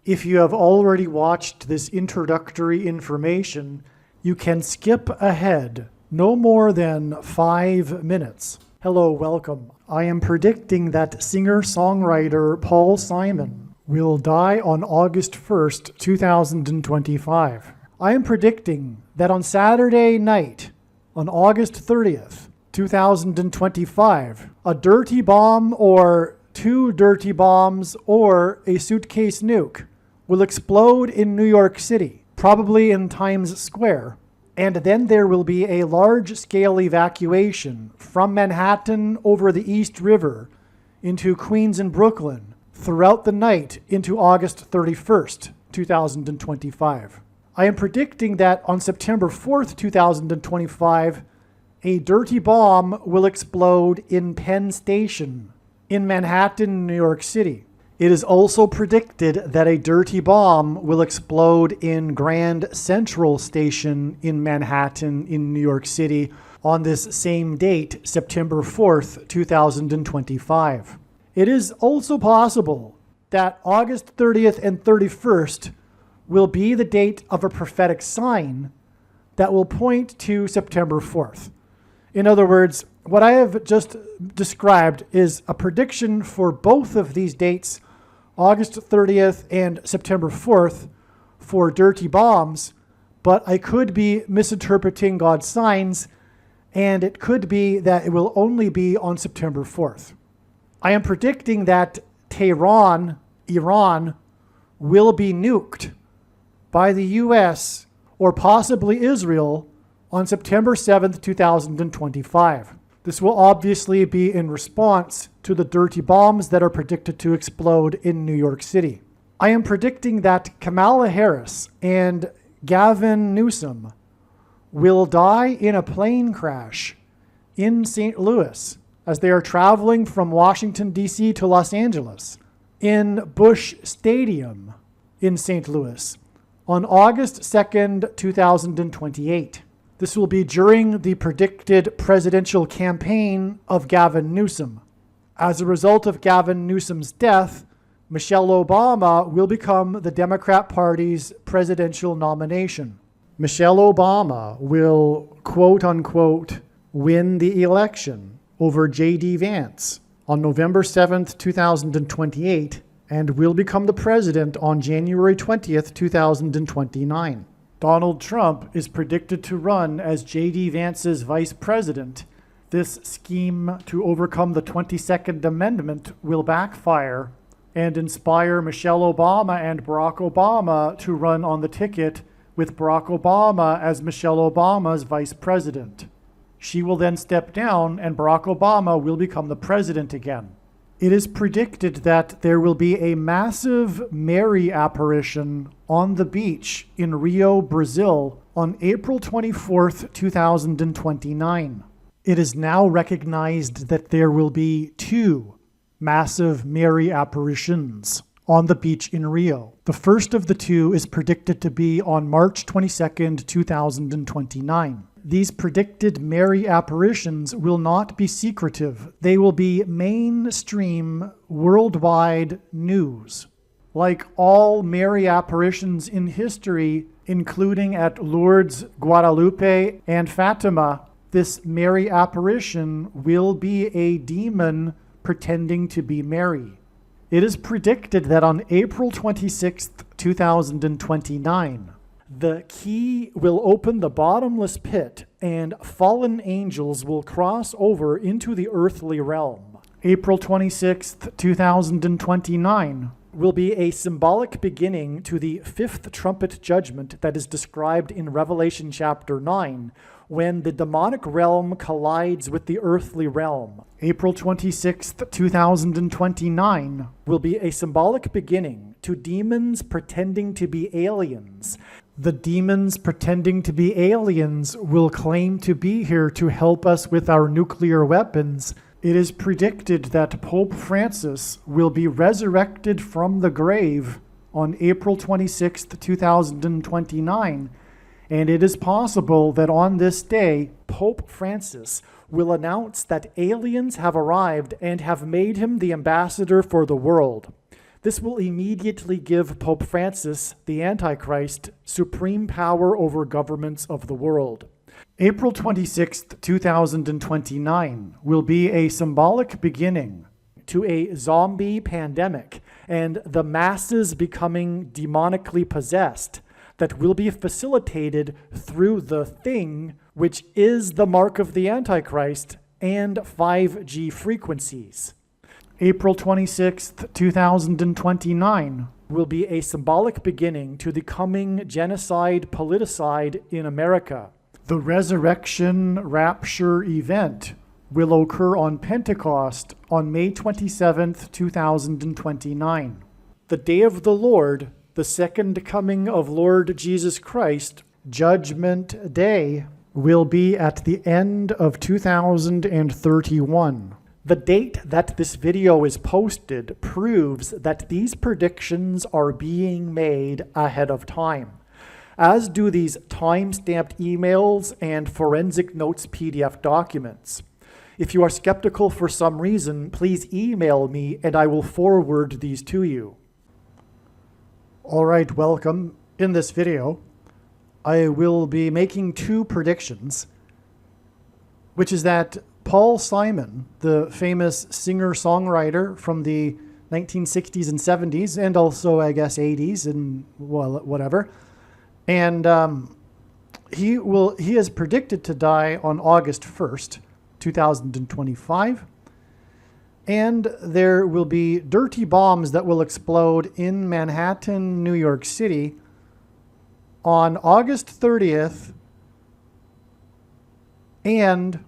If you have already watched this introductory information, you can skip ahead no more than 5 minutes. Hello, welcome. I am predicting that singer-songwriter Paul Simon will die on August 1st, 2025. I am predicting that on Saturday night, on August 30th, 2025, a dirty bomb or 2 dirty bombs or a suitcase nuke will explode in New York City, probably in Times Square. And then there will be a large-scale evacuation from Manhattan over the East River into Queens and Brooklyn throughout the night into August 31st, 2025. I am predicting that on September 4th, 2025, a dirty bomb will explode in Penn Station in Manhattan, New York City. It is also predicted that a dirty bomb will explode in Grand Central Station in Manhattan in New York City on this same date, September 4th, 2025. It is also possible that August 30th and 31st will be the date of a prophetic sign that will point to September 4th. In other words, what I have just described is a prediction for both of these dates, August 30th and September 4th, for dirty bombs, but I could be misinterpreting God's signs, and it could be that it will only be on September 4th. I am predicting that Tehran, Iran, will be nuked by the US or possibly Israel on September 7th, 2025. This will obviously be in response to the dirty bombs that are predicted to explode in New York City. I am predicting that Kamala Harris and Gavin Newsom will die in a plane crash in St. Louis as they are traveling from Washington, D.C. to Los Angeles in Busch Stadium in St. Louis on August 2nd, 2028. This will be during the predicted presidential campaign of Gavin Newsom. As a result of Gavin Newsom's death, Michelle Obama will become the Democrat Party's presidential nomination. Michelle Obama will, quote unquote, win the election over J.D. Vance on November 7th, 2028, and will become the president on January 20th, 2029. Donald Trump is predicted to run as J.D. Vance's vice president. This scheme to overcome the 22nd Amendment will backfire and inspire Michelle Obama and Barack Obama to run on the ticket with Barack Obama as Michelle Obama's vice president. She will then step down and Barack Obama will become the president again. It is predicted that there will be a massive Mary apparition on the beach in Rio, Brazil on April 24th, 2029. It is now recognized that there will be 2 massive Mary apparitions on the beach in Rio. The first of the 2 is predicted to be on March 22nd, 2029. These predicted Mary apparitions will not be secretive. They will be mainstream, worldwide news. Like all Mary apparitions in history, including at Lourdes, Guadalupe, and Fatima, this Mary apparition will be a demon pretending to be Mary. It is predicted that on April 26th, 2029, the key will open the bottomless pit and fallen angels will cross over into the earthly realm. April 26th, 2029 will be a symbolic beginning to the 5th trumpet judgment that is described in Revelation chapter 9, when the demonic realm collides with the earthly realm. April 26th, 2029 will be a symbolic beginning to demons pretending to be aliens. The demons pretending to be aliens will claim to be here to help us with our nuclear weapons. It is predicted that Pope Francis will be resurrected from the grave on April 26th, 2029, and it is possible that on this day, Pope Francis will announce that aliens have arrived and have made him the ambassador for the world. This will immediately give Pope Francis, the Antichrist, supreme power over governments of the world. April 26th, 2029 will be a symbolic beginning to a zombie pandemic and the masses becoming demonically possessed that will be facilitated through the thing, which is the mark of the Antichrist and 5G frequencies. April 26th, 2029 will be a symbolic beginning to the coming genocide politicide in America. The resurrection rapture event will occur on Pentecost on May 27th, 2029. The day of the Lord, the second coming of Lord Jesus Christ, Judgment Day, will be at the end of 2031. The date that this video is posted proves that these predictions are being made ahead of time, as do these time-stamped emails and forensic notes PDF documents. If you are skeptical for some reason, please email me and I will forward these to you. All right, welcome. In this video, I will be making two predictions, which is that Paul Simon, the famous singer-songwriter from the 1960s and 70s, and also, I guess, 80s and well, whatever, and he is predicted to die on August 1st, 2025, and there will be dirty bombs that will explode in Manhattan, New York City on August 30th and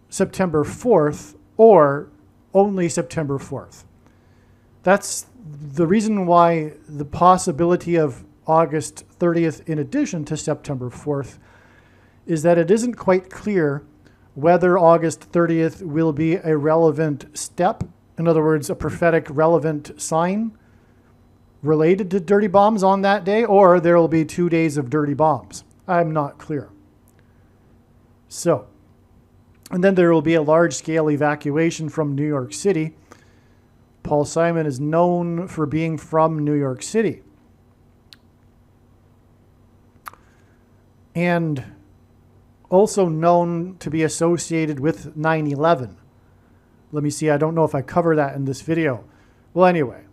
September 4th, or only September 4th. That's the reason why the possibility of August 30th in addition to September 4th is that it isn't quite clear whether August 30th will be a relevant step, in other words, a prophetic relevant sign related to dirty bombs on that day, or there will be 2 days of dirty bombs. I'm not clear. So, and then there will be a large-scale evacuation from New York City. Paul Simon is known for being from New York City. And also known to be associated with 9/11. Let me see, I don't know if I cover that in this video. Well, anyway.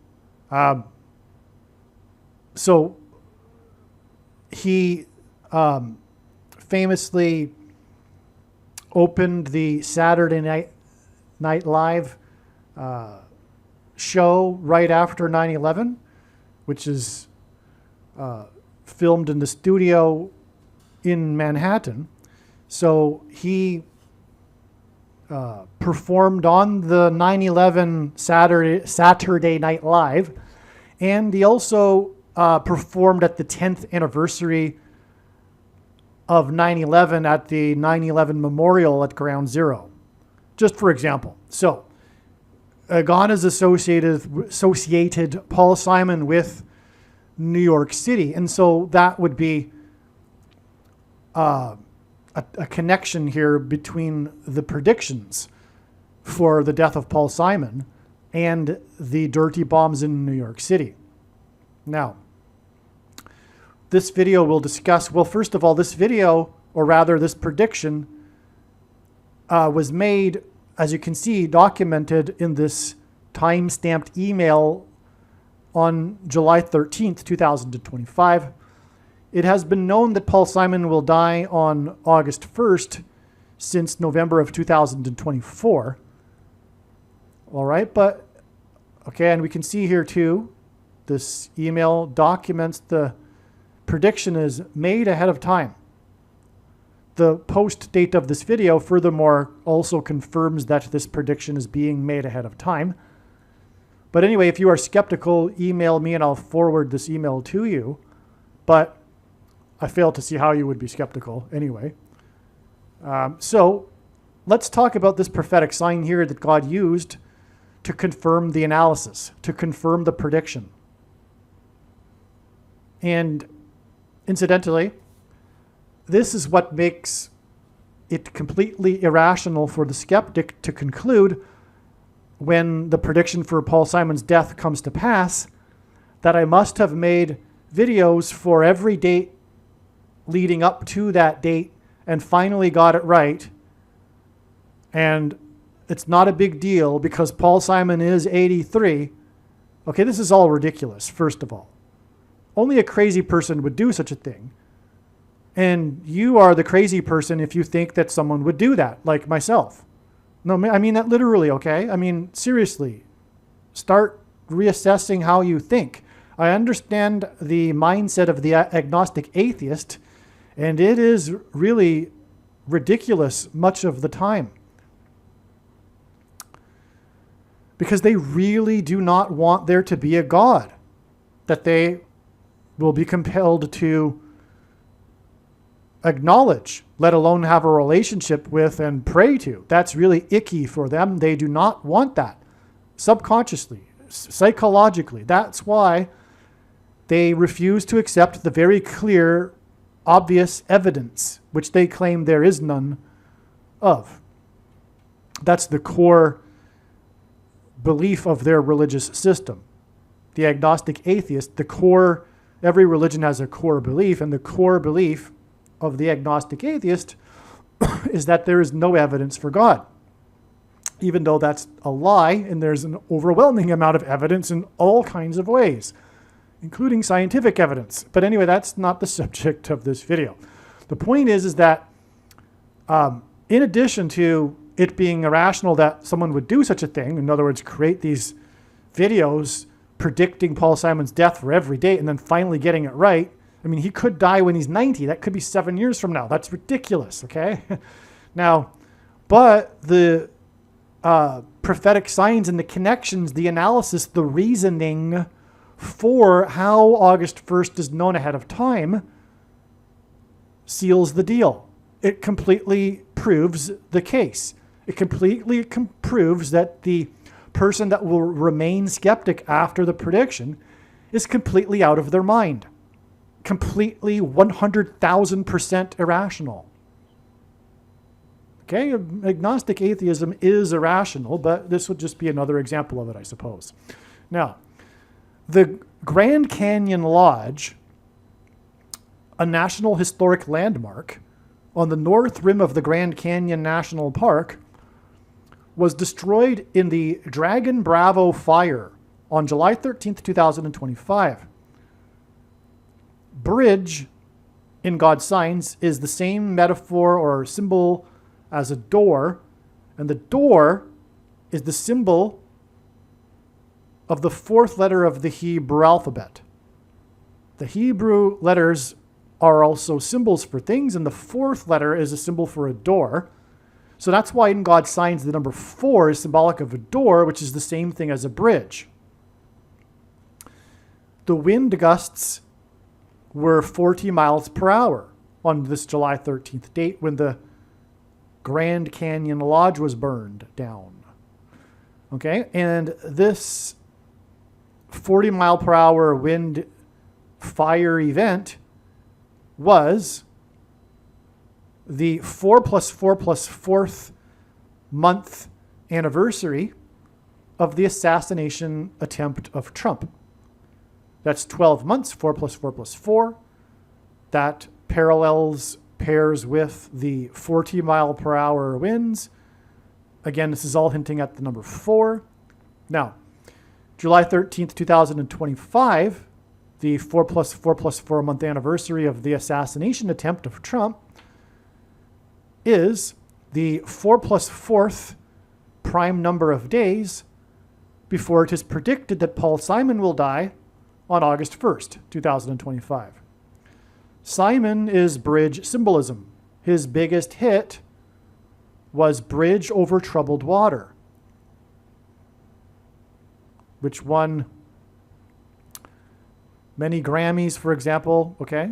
So he famously opened the Saturday Night Live show right after 9/11, which is filmed in the studio in Manhattan. So he performed on the 9/11 Saturday Night Live, and he also performed at the 10th anniversary of 9/11 at the 9/11 Memorial at Ground Zero, just for example. So God has associated Paul Simon with New York City, and so that would be a connection here between the predictions for the death of Paul Simon and the dirty bombs in New York City. Now, this video will discuss, well, first of all, this video, or rather this prediction, was made, as you can see, documented in this time-stamped email on July 13th, 2025. It has been known that Paul Simon will die on August 1st since November of 2024. All right, but, okay, and we can see here too, this email documents the prediction is made ahead of time. The post date of this video, furthermore, also confirms that this prediction is being made ahead of time. But anyway, if you are skeptical, email me and I'll forward this email to you. But I fail to see how you would be skeptical anyway. So let's talk about this prophetic sign here that God used to confirm the analysis, to confirm the prediction. And incidentally, this is what makes it completely irrational for the skeptic to conclude when the prediction for Paul Simon's death comes to pass that I must have made videos for every date leading up to that date and finally got it right. And it's not a big deal because Paul Simon is 83. Okay, this is all ridiculous, first of all. Only a crazy person would do such a thing. And you are the crazy person if you think that someone would do that, like myself. No, I mean that literally, okay? I mean, seriously. Start reassessing how you think. I understand the mindset of the agnostic atheist, and it is really ridiculous much of the time. Because they really do not want there to be a God that they will be compelled to acknowledge, let alone have a relationship with and pray to. That's really icky for them. They do not want that. Subconsciously, psychologically. That's why they refuse to accept the very clear, obvious evidence, which they claim there is none of. That's the core belief of their religious system. The agnostic atheist, every religion has a core belief, and the core belief of the agnostic atheist is that there is no evidence for God. Even though that's a lie, and there's an overwhelming amount of evidence in all kinds of ways, including scientific evidence. But anyway, that's not the subject of this video. The point is that in addition to it being irrational that someone would do such a thing, in other words, create these videos predicting Paul Simon's death for every date and then finally getting it right. I mean, he could die when he's 90. That could be 7 years from now. That's ridiculous, okay? Now, but the prophetic signs and the connections, the analysis, the reasoning for how August 1st is known ahead of time seals the deal. It completely proves the case. It completely proves that the person that will remain skeptic after the prediction is completely out of their mind. Completely 100,000% irrational. Okay, agnostic atheism is irrational, but this would just be another example of it, I suppose. Now, the Grand Canyon Lodge, a National Historic Landmark on the north rim of the Grand Canyon National Park, was destroyed in the Dragon Bravo fire on July 13th, 2025. Bridge in God's signs is the same metaphor or symbol as a door, and the door is the symbol of the fourth letter of the Hebrew alphabet. The Hebrew letters are also symbols for things, and the fourth letter is a symbol for a door. So that's why in God's signs the number 4 is symbolic of a door, which is the same thing as a bridge. The wind gusts were 40 miles per hour on this July 13th date when the Grand Canyon Lodge was burned down. Okay, and this 40 mile per hour wind fire event was the 4+4+4th month anniversary of the assassination attempt of Trump. That's 12 months, 4+4+4. That pairs with the 40 mile per hour winds. Again, this is all hinting at the number 4. Now, July 13th, 2025, the 4+4+4 month anniversary of the assassination attempt of Trump, is the 4+4th prime number of days before it is predicted that Paul Simon will die on August 1st, 2025. Simon is bridge symbolism. His biggest hit was Bridge Over Troubled Water, which won many Grammys, for example, okay?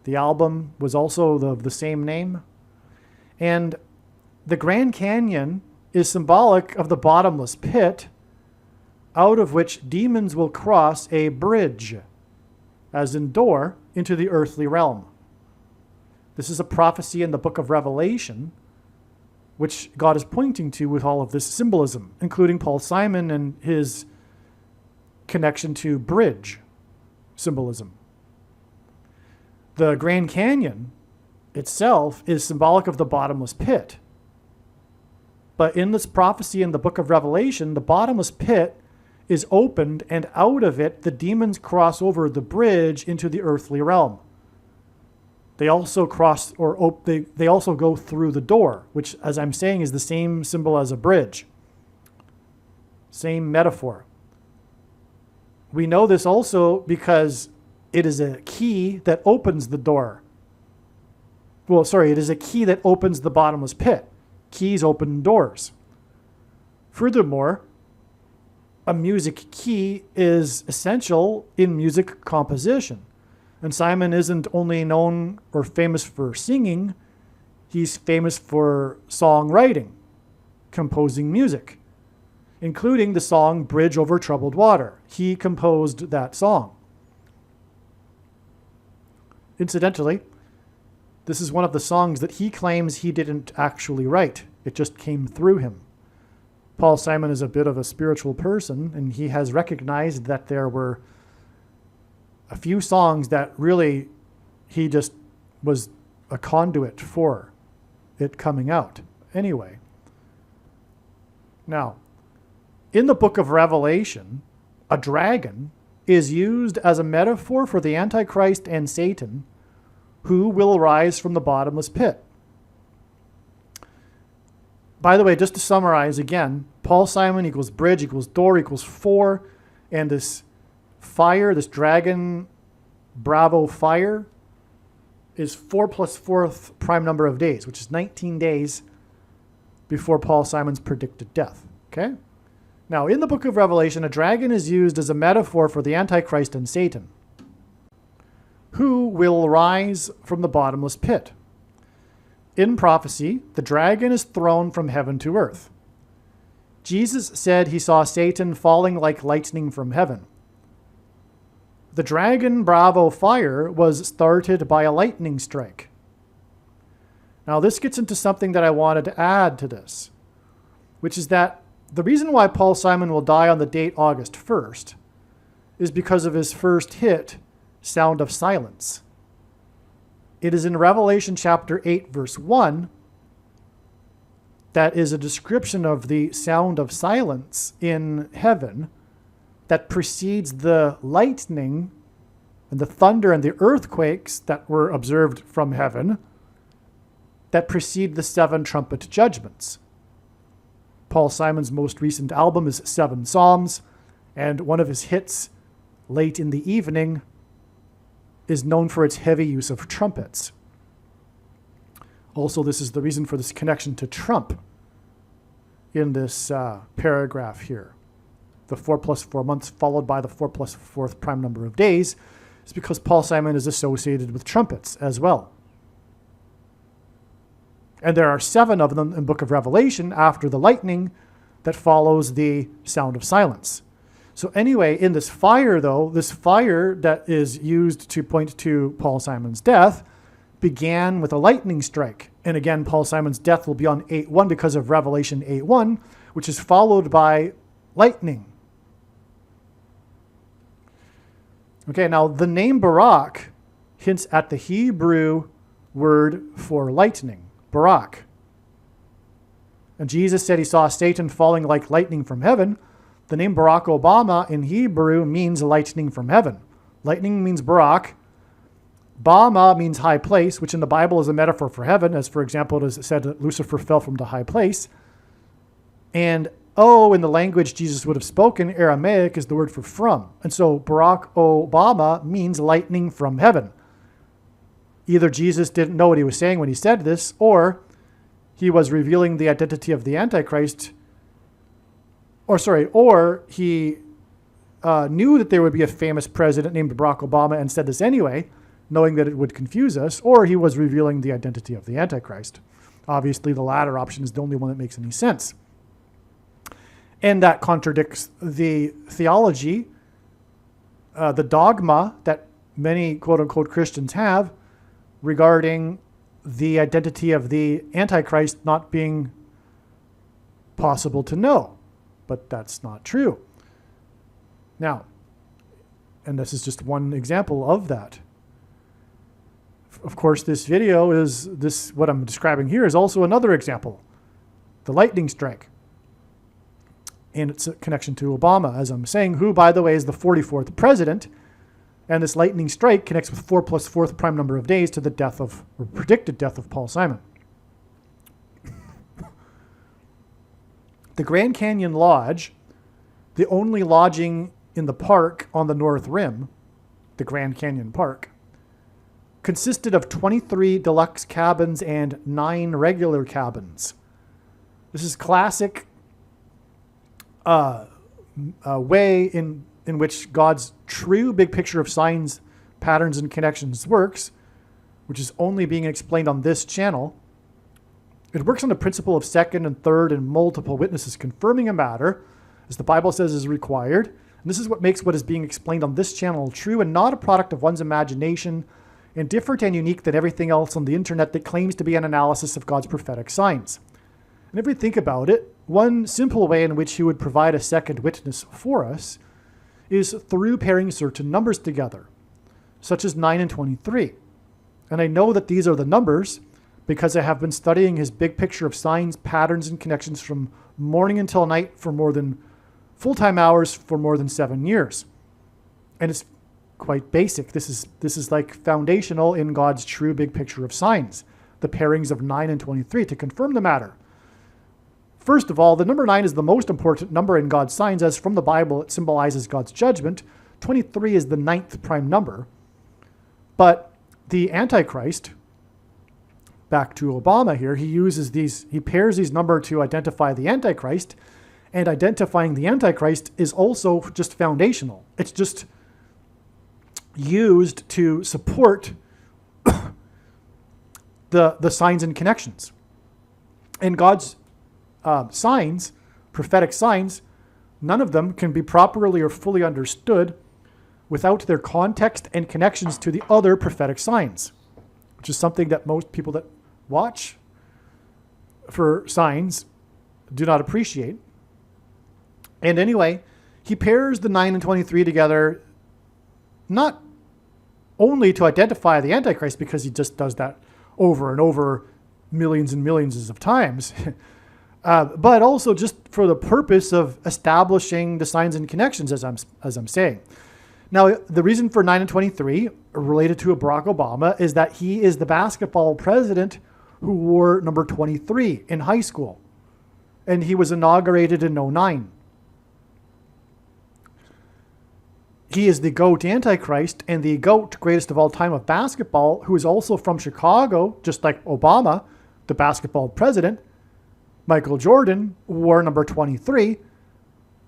The album was also the same name. And the Grand Canyon is symbolic of the bottomless pit out of which demons will cross a bridge, as in door, into the earthly realm. This is a prophecy in the book of Revelation, which God is pointing to with all of this symbolism, including Paul Simon and his connection to bridge, symbolism. The Grand Canyon itself is symbolic of the bottomless pit. But in this prophecy in the book of Revelation, the bottomless pit is opened, and out of it, the demons cross over the bridge into the earthly realm. They also they also go through the door, which, as I'm saying, is the same symbol as a bridge. Same metaphor. We know this also because it is a key that opens the door. It is a key that opens the bottomless pit. Keys open doors. Furthermore, a music key is essential in music composition. And Simon isn't only known or famous for singing, he's famous for songwriting, composing music, including the song Bridge Over Troubled Water. He composed that song. Incidentally, this is one of the songs that he claims he didn't actually write. It just came through him. Paul Simon is a bit of a spiritual person, and he has recognized that there were a few songs that really he just was a conduit for it coming out. Anyway, now, in the book of Revelation, a dragon is used as a metaphor for the Antichrist and Satan, who will rise from the bottomless pit. By the way, just to summarize again, Paul Simon equals bridge equals door equals 4, and this fire, this dragon Bravo fire, is 4 plus 4th prime number of days, which is 19 days before Paul Simon's predicted death. Okay? Now, in the book of Revelation, a dragon is used as a metaphor for the Antichrist and Satan, who will rise from the bottomless pit. In prophecy, the dragon is thrown from heaven to earth. Jesus said he saw Satan falling like lightning from heaven. The dragon Bravo fire was started by a lightning strike. Now, this gets into something that I wanted to add to this, which is that the reason why Paul Simon will die on the date August 1st is because of his first hit, Sound of Silence. It is in Revelation chapter 8, verse 1, that is a description of the sound of silence in heaven that precedes the lightning and the thunder and the earthquakes that were observed from heaven that precede the 7 trumpet judgments. Paul Simon's most recent album is 7 Psalms, and one of his hits, Late in the Evening, is known for its heavy use of trumpets. Also, this is the reason for this connection to Trump in this paragraph here. The 4 plus 4 months followed by the 4 plus 4th prime number of days is because Paul Simon is associated with trumpets as well. And there are 7 of them in the book of Revelation after the lightning that follows the sound of silence. So anyway, in this fire, though, this fire that is used to point to Paul Simon's death began with a lightning strike. And again, Paul Simon's death will be on 8/1 because of Revelation 8:1, which is followed by lightning. Okay, now the name Barak hints at the Hebrew word for lightning, Barak. And Jesus said he saw Satan falling like lightning from heaven. The name Barack Obama in Hebrew means lightning from heaven. Lightning means Barak. Bama means high place, which in the Bible is a metaphor for heaven, as for example, it is said that Lucifer fell from the high place. And in the language Jesus would have spoken, Aramaic, is the word for from. And so Barack Obama means lightning from heaven. Either Jesus didn't know what he was saying when he said this, or he was revealing the identity of the Antichrist, or he knew that there would be a famous president named Barack Obama and said this anyway, knowing that it would confuse us, or he was revealing the identity of the Antichrist. Obviously, the latter option is the only one that makes any sense. And that contradicts the theology, the dogma that many quote-unquote Christians have regarding the identity of the Antichrist not being possible to know. But that's not true. Now, And this is just one example of that. Of course, this video what I'm describing here is also another example. The lightning strike. And its a connection to Obama, as I'm saying, who, by the way, is the 44th president. And this lightning strike connects with 4 plus 4th prime number of days to the death of, or predicted death of, Paul Simon. The Grand Canyon Lodge, the only lodging in the park on the North Rim, the Grand Canyon Park, consisted of 23 deluxe cabins and 9 regular cabins. This is classic way in which God's true big picture of signs, patterns, and connections works, which is only being explained on this channel. It works on the principle of second and third and multiple witnesses confirming a matter, as the Bible says is required. And this is what makes what is being explained on this channel true and not a product of one's imagination, and different and unique than everything else on the internet that claims to be an analysis of God's prophetic signs. And if we think about it, one simple way in which he would provide a second witness for us is through pairing certain numbers together, such as 9 and 23. And I know that these are the numbers because I have been studying his big picture of signs, patterns, and connections from morning until night for more than full-time hours for more than 7 years. And it's quite basic. This is like foundational in God's true big picture of signs, the pairings of 9 and 23 to confirm the matter. First of all, the number 9 is the most important number in God's signs, as from the Bible it symbolizes God's judgment. 23 is the 9th prime number. But the Antichrist, back to Obama here, he pairs these numbers to identify the Antichrist, and identifying the Antichrist is also just foundational. It's just used to support the signs and connections. And God's signs, prophetic signs, none of them can be properly or fully understood without their context and connections to the other prophetic signs, which is something that most people that watch for signs do not appreciate. And anyway, he pairs the 9 and 23 together, not only to identify the Antichrist, because he just does that over and over millions and millions of times, but also just for the purpose of establishing the signs and connections, as I'm saying. Now, the reason for 9 and 23 related to Barack Obama is that he is the basketball president who wore number 23 in high school, and he was inaugurated in 2009. He is the GOAT Antichrist and the GOAT, greatest of all time of basketball, who is also from Chicago, just like Obama, the basketball president. Michael Jordan wore number 23,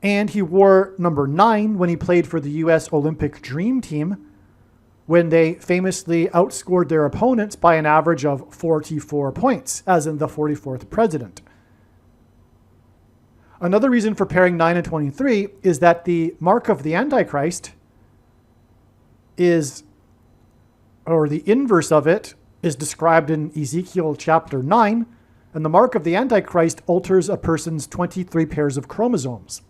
and he wore number 9 when he played for the U.S. Olympic Dream Team, when they famously outscored their opponents by an average of 44 points, as in the 44th president. Another reason for pairing 9 and 23 is that the mark of the Antichrist is, or the inverse of it, is described in Ezekiel chapter 9, and the mark of the Antichrist alters a person's 23 pairs of chromosomes.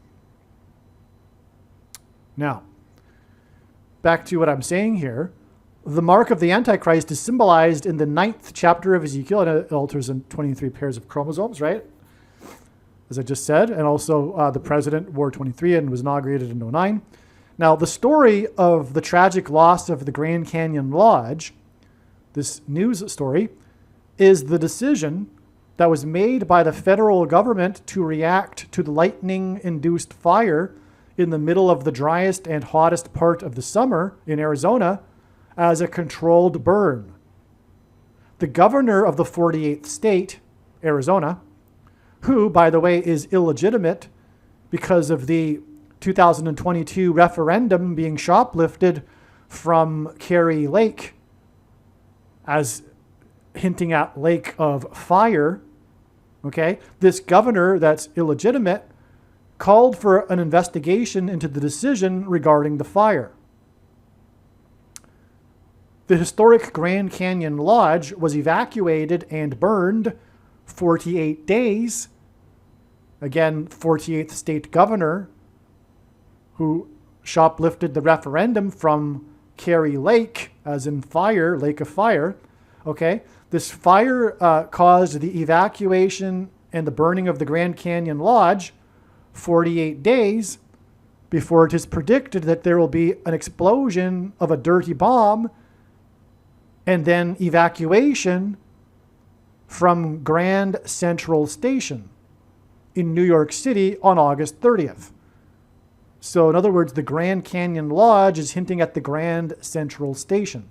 Now, back to what I'm saying here. The mark of the Antichrist is symbolized in the 9th chapter of Ezekiel, and it alters in 23 pairs of chromosomes, right? As I just said, and also the president wore 23 and was inaugurated in 2009. Now, the story of the tragic loss of the Grand Canyon Lodge, this news story, is the decision that was made by the federal government to react to the lightning-induced fire in the middle of the driest and hottest part of the summer in Arizona as a controlled burn. The governor of the 48th state, Arizona, who, by the way, is illegitimate because of the 2022 referendum being shoplifted from Kerry Lake, as hinting at lake of fire, okay? This governor that's illegitimate called for an investigation into the decision regarding the fire. The historic Grand Canyon Lodge was evacuated and burned 48 days. Again, 48th state governor who shoplifted the referendum from Kerry Lake, as in fire, lake of fire. Okay, this fire caused the evacuation and the burning of the Grand Canyon Lodge 48 days before it is predicted that there will be an explosion of a dirty bomb and then evacuation from Grand Central Station in New York City on August 30th. So in other words, the Grand Canyon Lodge is hinting at the Grand Central Station.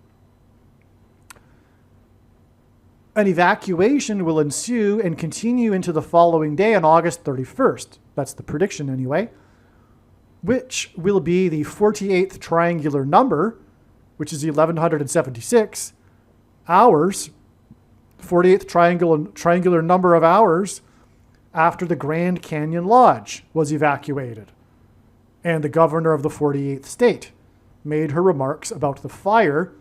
An evacuation will ensue and continue into the following day on August 31st. That's the prediction anyway, which will be the 48th triangular number, which is 1176 hours, 48th triangular number of hours after the Grand Canyon Lodge was evacuated. And the governor of the 48th state made her remarks about the fire,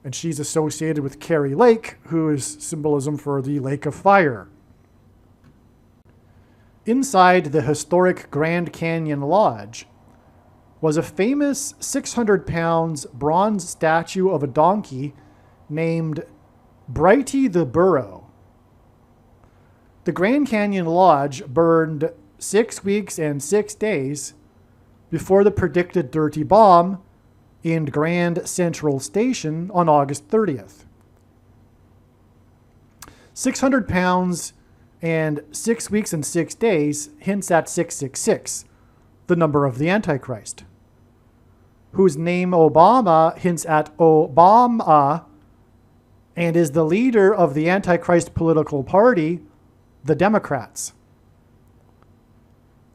and she's associated with Kerry Lake, who is symbolism for the Lake of Fire. Inside the historic Grand Canyon Lodge was a famous 600 pounds bronze statue of a donkey named Brighty the Burro. The Grand Canyon Lodge burned 6 weeks and 6 days before the predicted dirty bomb in Grand Central Station on August 30th. 600 pounds and 6 weeks and 6 days hints at 666, the number of the Antichrist, whose name Obama hints at Obama and is the leader of the Antichrist political party, the Democrats.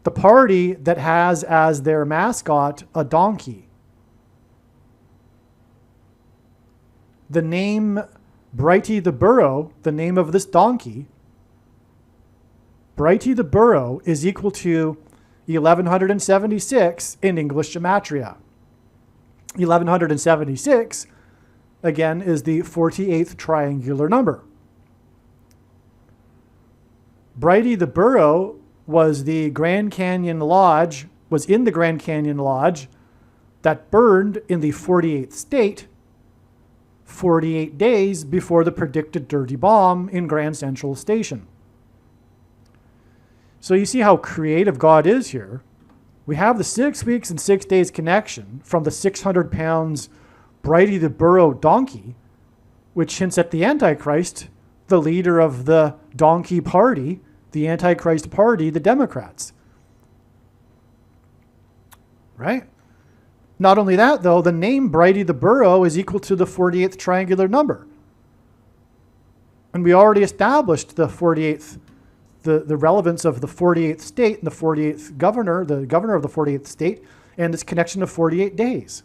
The party that has as their mascot a donkey. The name Brighty the Burro, the name of this donkey, Brighty the Burro is equal to 1176 in English gematria. 1176, again, is the 48th triangular number. Brighty the Burro was in the Grand Canyon Lodge that burned in the 48th state 48 days before the predicted dirty bomb in Grand Central Station. So you see how creative God is here. We have the 6 weeks and 6 days connection from the 600 pounds Brighty the Burro donkey, which hints at the Antichrist, the leader of the donkey party, the Antichrist party, the Democrats. Right? Not only that, though, the name Brighty the Burro is equal to the 48th triangular number. And we already established the 48th, the relevance of the 48th state and the 48th governor, the governor of the 48th state, and its connection to 48 days.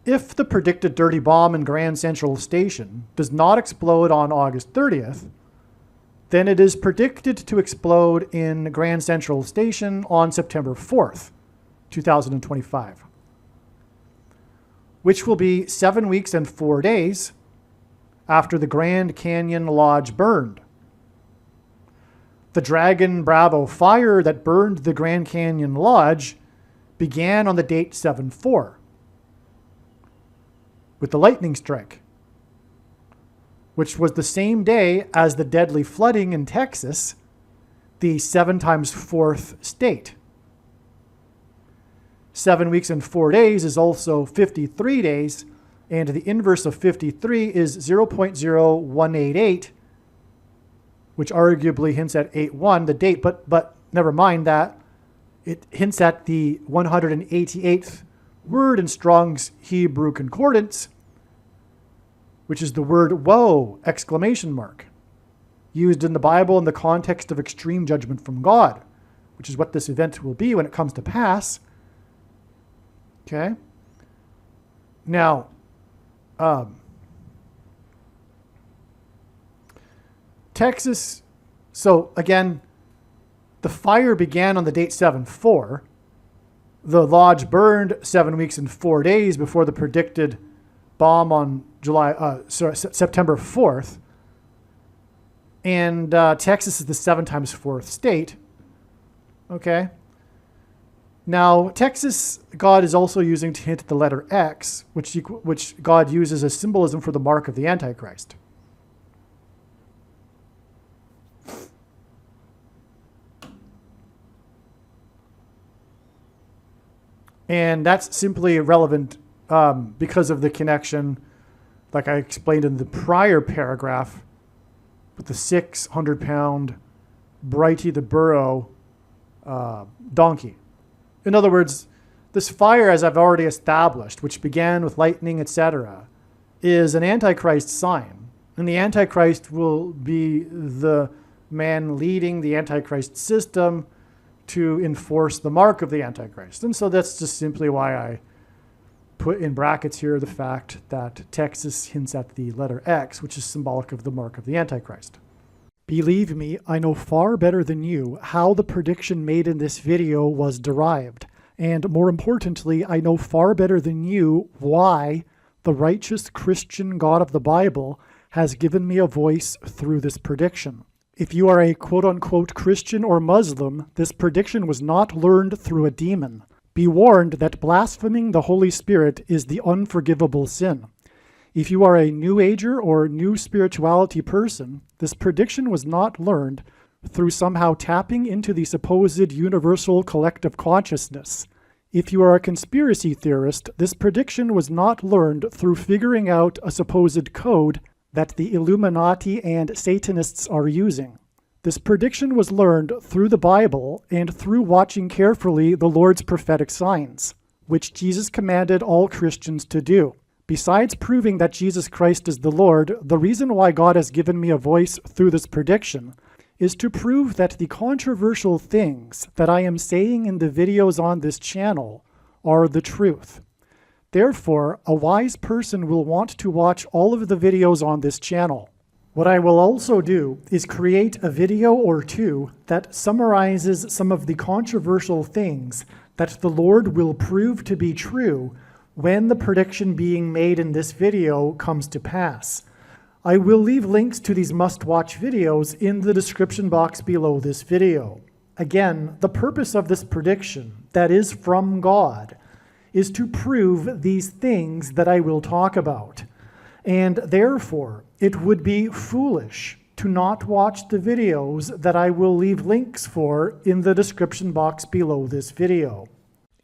If the predicted dirty bomb in Grand Central Station does not explode on August 30th, then it is predicted to explode in Grand Central Station on September 4th, 2025, which will be 7 weeks and 4 days after the Grand Canyon Lodge burned. The Dragon Bravo fire that burned the Grand Canyon Lodge began on the date 7/4 with the lightning strike, which was the same day as the deadly flooding in Texas, the 7 times 4th state. 7 weeks and 4 days is also 53 days, and the inverse of 53 is 0.0188, which arguably hints at 8-1, the date, but never mind that. It hints at the 188th word in Strong's Hebrew Concordance, which is the word woe, exclamation mark, used in the Bible in the context of extreme judgment from God, which is what this event will be when it comes to pass. Okay? Now, Texas, so again, the fire began on the date 7/4. The lodge burned 7 weeks and 4 days before the predicted bomb on September 4th. And Texas is the 7 times 4th state. Okay. Now, Texas, God is also using to hint at the letter X, which God uses as symbolism for the mark of the Antichrist. And that's simply irrelevant because of the connection, like I explained in the prior paragraph, with the 600-pound Brighty the Burro donkey. In other words, this fire, as I've already established, which began with lightning, etc., is an Antichrist sign. And the Antichrist will be the man leading the Antichrist system to enforce the mark of the Antichrist. And so that's just simply why I put in brackets here the fact that Texas hints at the letter X, which is symbolic of the mark of the Antichrist. Believe me, I know far better than you how the prediction made in this video was derived. And more importantly, I know far better than you why the righteous Christian God of the Bible has given me a voice through this prediction. If you are a quote-unquote Christian or Muslim, this prediction was not learned through a demon. Be warned that blaspheming the Holy Spirit is the unforgivable sin. If you are a New Ager or New Spirituality person, this prediction was not learned through somehow tapping into the supposed universal collective consciousness. If you are a conspiracy theorist, this prediction was not learned through figuring out a supposed code that the Illuminati and Satanists are using. This prediction was learned through the Bible and through watching carefully the Lord's prophetic signs, which Jesus commanded all Christians to do. Besides proving that Jesus Christ is the Lord, the reason why God has given me a voice through this prediction is to prove that the controversial things that I am saying in the videos on this channel are the truth. Therefore, a wise person will want to watch all of the videos on this channel. What I will also do is create a video or two that summarizes some of the controversial things that the Lord will prove to be true when the prediction being made in this video comes to pass. I will leave links to these must-watch videos in the description box below this video. Again, the purpose of this prediction, that is from God, is to prove these things that I will talk about. And therefore, it would be foolish to not watch the videos that I will leave links for in the description box below this video.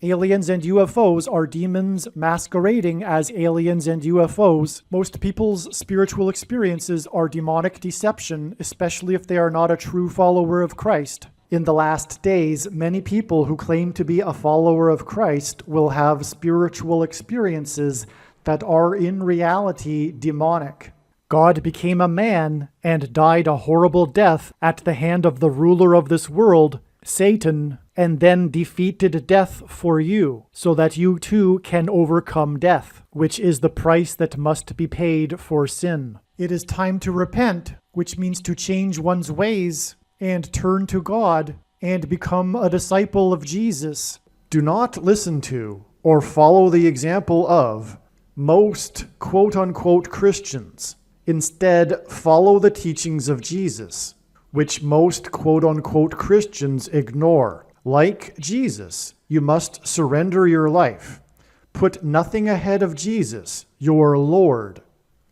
Aliens and UFOs are demons masquerading as aliens and UFOs. Most people's spiritual experiences are demonic deception, especially if they are not a true follower of Christ. In the last days, many people who claim to be a follower of Christ will have spiritual experiences that are in reality demonic. God became a man and died a horrible death at the hand of the ruler of this world, Satan, and then defeated death for you, so that you too can overcome death, which is the price that must be paid for sin. It is time to repent, which means to change one's ways and turn to God and become a disciple of Jesus. Do not listen to or follow the example of most quote-unquote Christians. Instead, follow the teachings of Jesus, which most quote-unquote Christians ignore. Like Jesus, you must surrender your life. Put nothing ahead of Jesus, your Lord.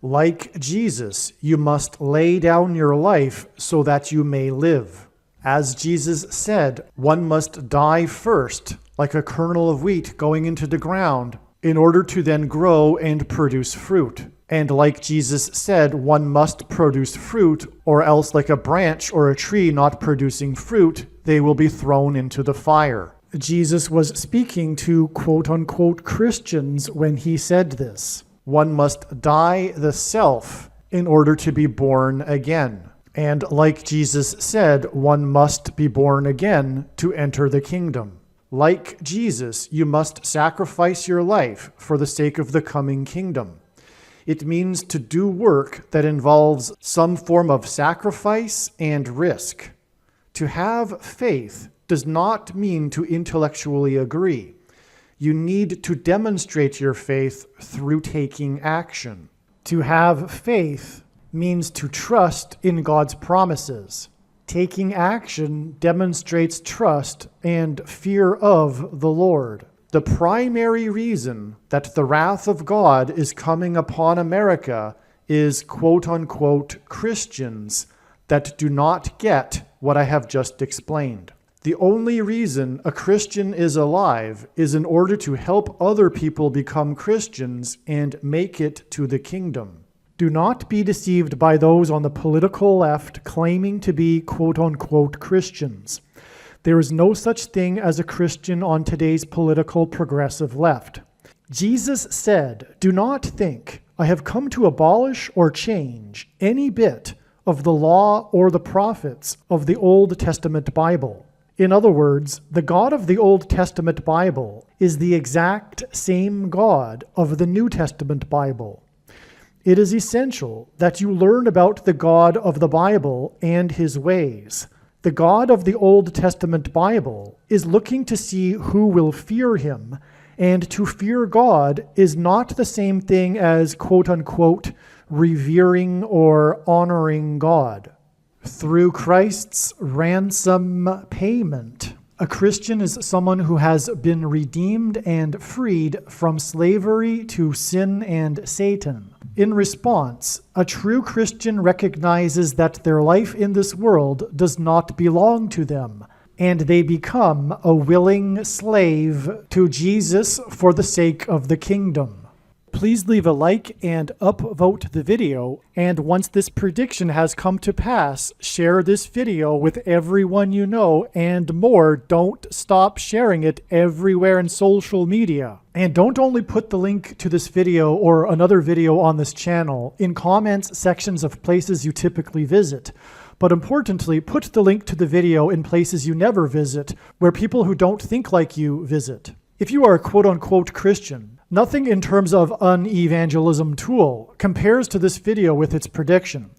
Like Jesus, you must lay down your life so that you may live. As Jesus said, one must die first, like a kernel of wheat going into the ground, in order to then grow and produce fruit. And like Jesus said, one must produce fruit, or else like a branch or a tree not producing fruit, they will be thrown into the fire. Jesus was speaking to quote-unquote Christians when he said this. One must die the self in order to be born again. And like Jesus said, one must be born again to enter the kingdom. Like Jesus, you must sacrifice your life for the sake of the coming kingdom. It means to do work that involves some form of sacrifice and risk. To have faith does not mean to intellectually agree. You need to demonstrate your faith through taking action. To have faith means to trust in God's promises. Taking action demonstrates trust and fear of the Lord. The primary reason that the wrath of God is coming upon America is quote-unquote Christians that do not get what I have just explained. The only reason a Christian is alive is in order to help other people become Christians and make it to the kingdom. Do not be deceived by those on the political left claiming to be quote-unquote Christians. There is no such thing as a Christian on today's political progressive left. Jesus said, "Do not think I have come to abolish or change any bit of the law or the prophets of the Old Testament Bible." In other words, the God of the Old Testament Bible is the exact same God of the New Testament Bible. It is essential that you learn about the God of the Bible and his ways. The God of the Old Testament Bible is looking to see who will fear him, and to fear God is not the same thing as quote-unquote revering or honoring God. Through Christ's ransom payment, a Christian is someone who has been redeemed and freed from slavery to sin and Satan. In response, a true Christian recognizes that their life in this world does not belong to them, and they become a willing slave to Jesus for the sake of the kingdom. Please leave a like and upvote the video, and once this prediction has come to pass, share this video with everyone you know, and more, don't stop sharing it everywhere in social media. And don't only put the link to this video or another video on this channel in comments sections of places you typically visit, but importantly, put the link to the video in places you never visit, where people who don't think like you visit. If you are a quote-unquote Christian, nothing in terms of an evangelism tool compares to this video with its prediction.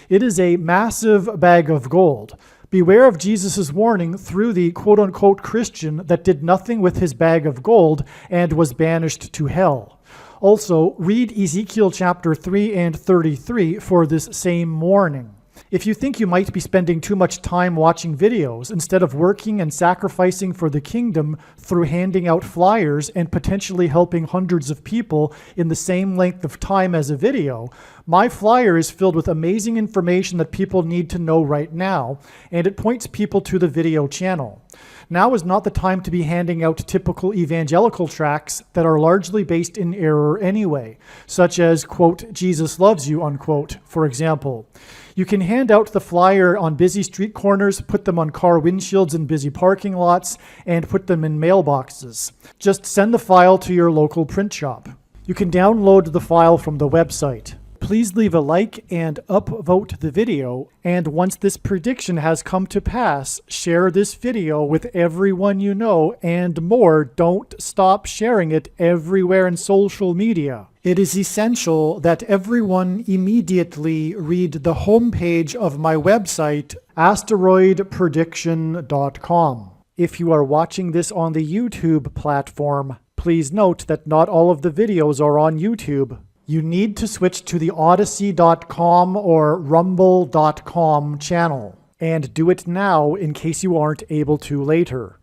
It is a massive bag of gold. Beware of Jesus' warning through the quote-unquote Christian that did nothing with his bag of gold and was banished to hell. Also, read Ezekiel chapter 3 and 33 for this same warning. If you think you might be spending too much time watching videos instead of working and sacrificing for the kingdom through handing out flyers and potentially helping hundreds of people in the same length of time as a video, my flyer is filled with amazing information that people need to know right now, and it points people to the video channel. Now is not the time to be handing out typical evangelical tracts that are largely based in error anyway, such as, quote, Jesus loves you, unquote, for example. You can hand out the flyer on busy street corners, put them on car windshields in busy parking lots, and put them in mailboxes. Just send the file to your local print shop. You can download the file from the website. Please leave a like and upvote the video, and once this prediction has come to pass, share this video with everyone you know, and more, don't stop sharing it everywhere in social media. It is essential that everyone immediately read the homepage of my website, asteroidprediction.com. If you are watching this on the YouTube platform, please note that not all of the videos are on YouTube. You need to switch to the Odyssey.com or Rumble.com channel, and do it now in case you aren't able to later.